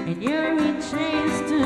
And you're in chains too.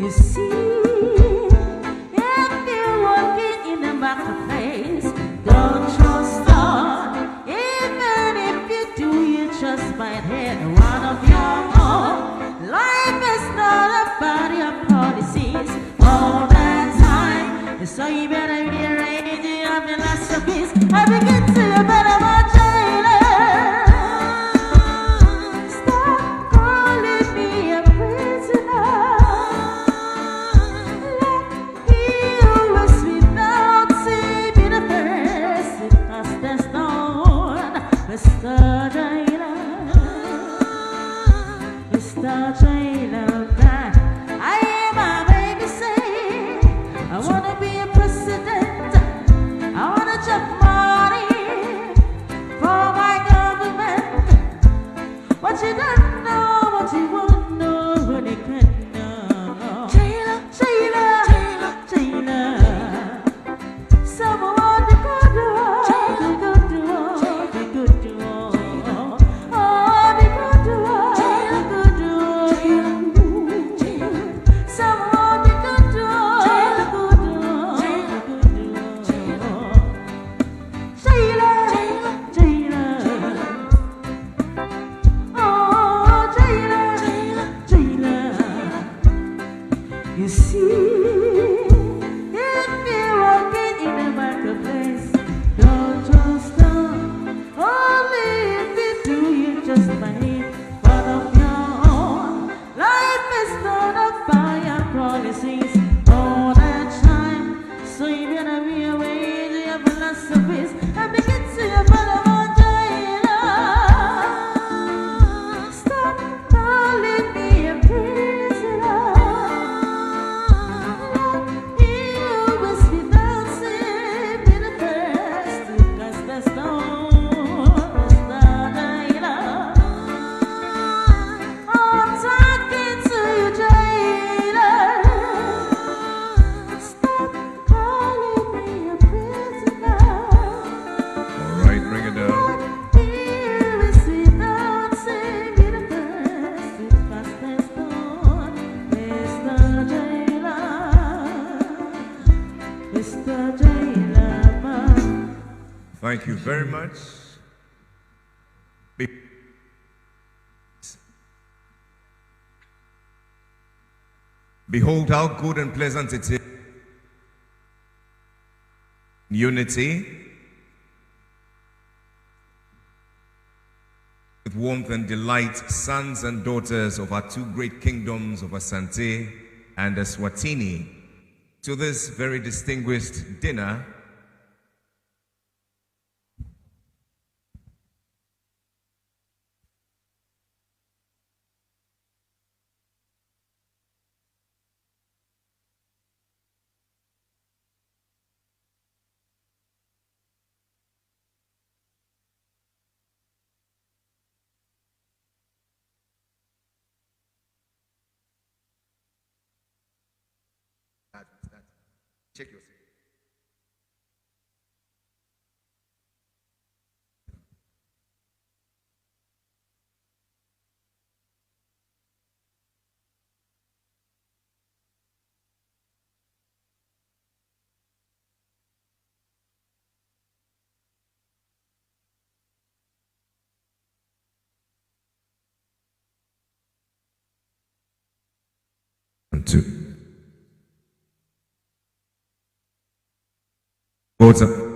You see, if you're walking in the marketplace, don't trust on. Even if you do, you just might hit one of your own. Life is not about your policies all the time. So you better be ready of your philosophies. I begin to you better watch Thank you very much. Behold how good and pleasant it is. Unity, with warmth and delight, sons and daughters of our two great kingdoms of Asante and Eswatini, to this very distinguished dinner. Check your seat. And two. What's up?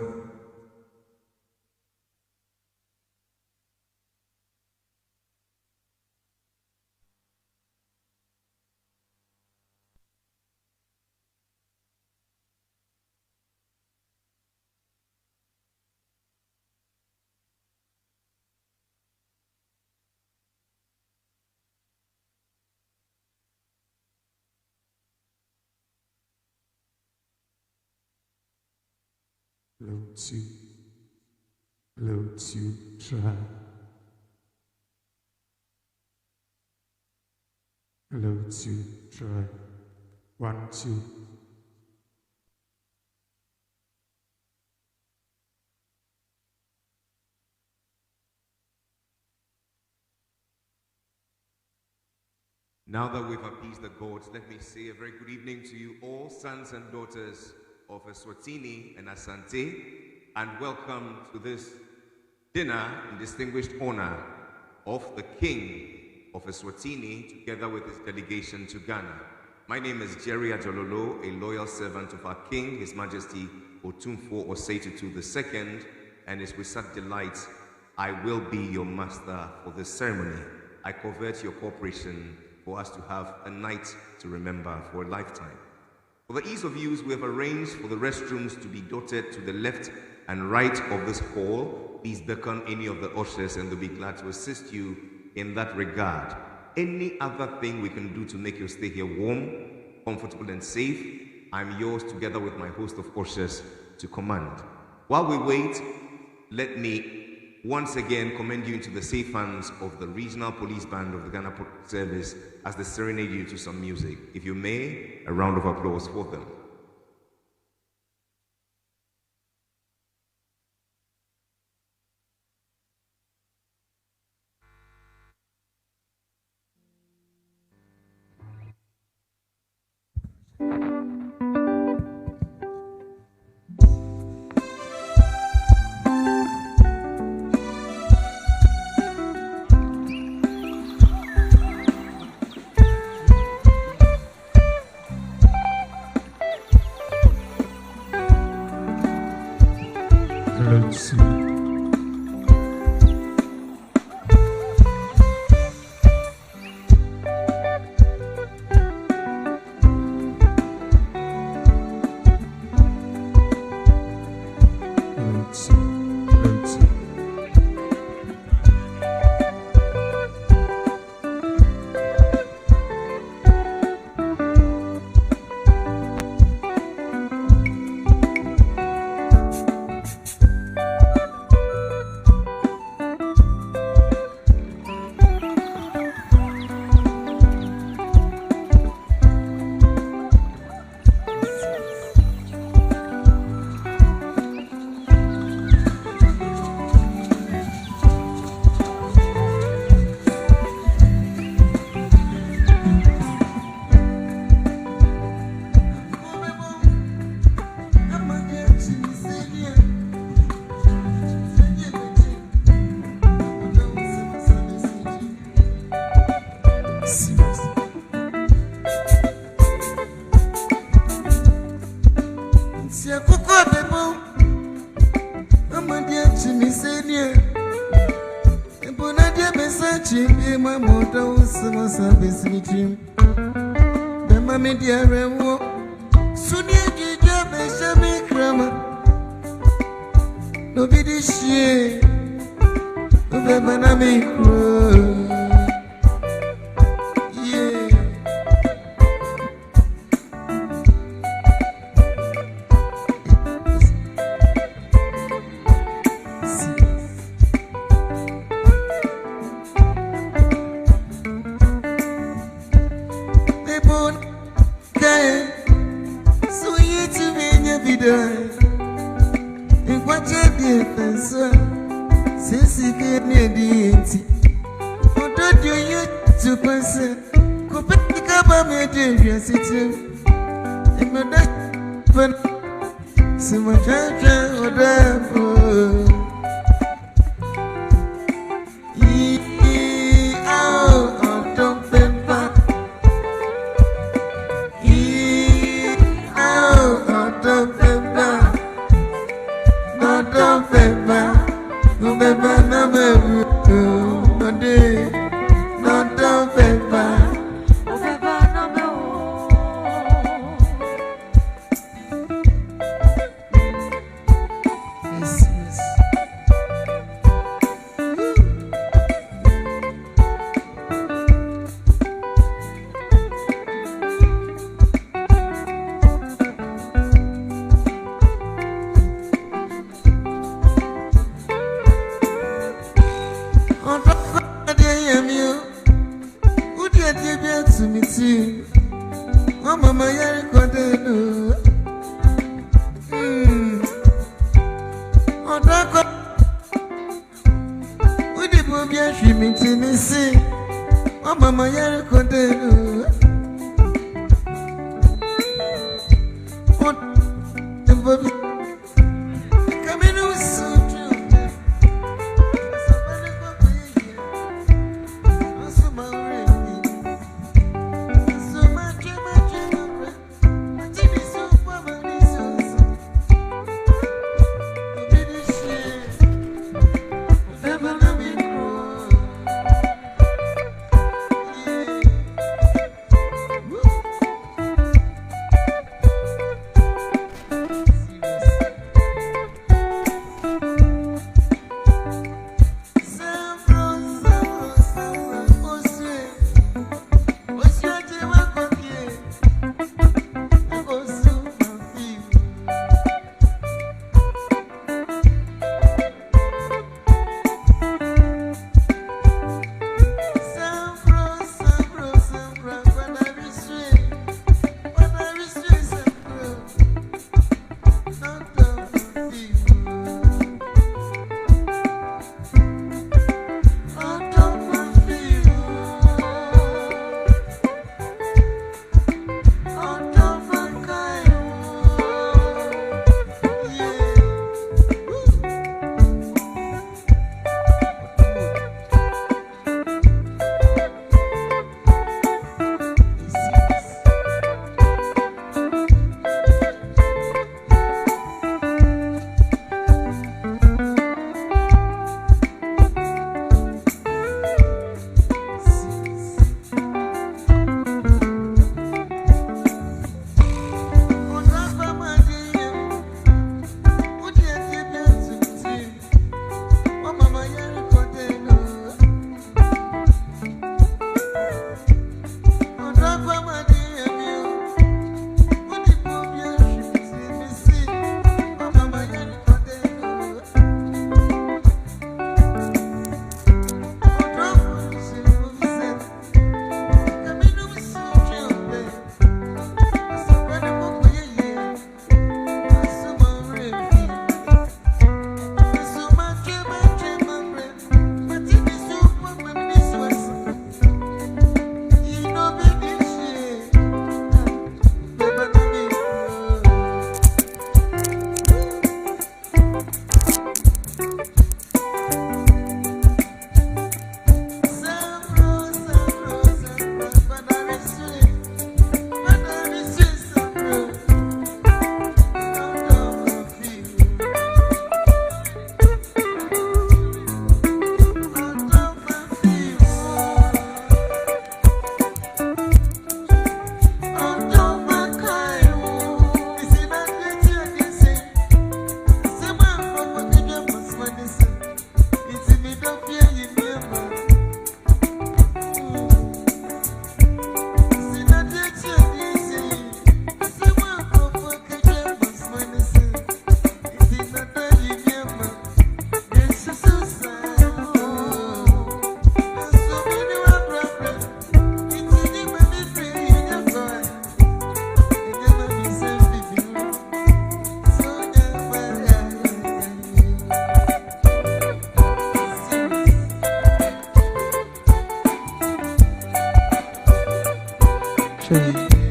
Load to try. Load to try. 1, 2. Now that we've appeased the gods, let me say a very good evening to you all, sons and daughters of Eswatini and Asante, and welcome to this dinner in distinguished honor of the King of Eswatini, together with his delegation to Ghana. My name is Jerry Ajololo, a loyal servant of our King, His Majesty Otumfuo Osei-Tutu II, and it's with such delight I will be your master for this ceremony. I covet your cooperation for us to have a night to remember for a lifetime. For the ease of use, we have arranged for the restrooms to be dotted to the left and right of this hall. Please beckon any of the ushers and they'll be glad to assist you in that regard. Any other thing we can do to make your stay here warm, comfortable and safe, I'm yours together with my host of ushers to command. While we wait, let me once again commend you into the safe hands of the Regional Police Band of the Ghana Police Service as they serenade you to some music. If you may, a round of applause for them. Let's see. Mama yere kontenu. What the baby? Come in with so true. Somebody go for you. Also my ring. So much, much, much. It is so mama is so. Diddy share. Never let me grow. trendy.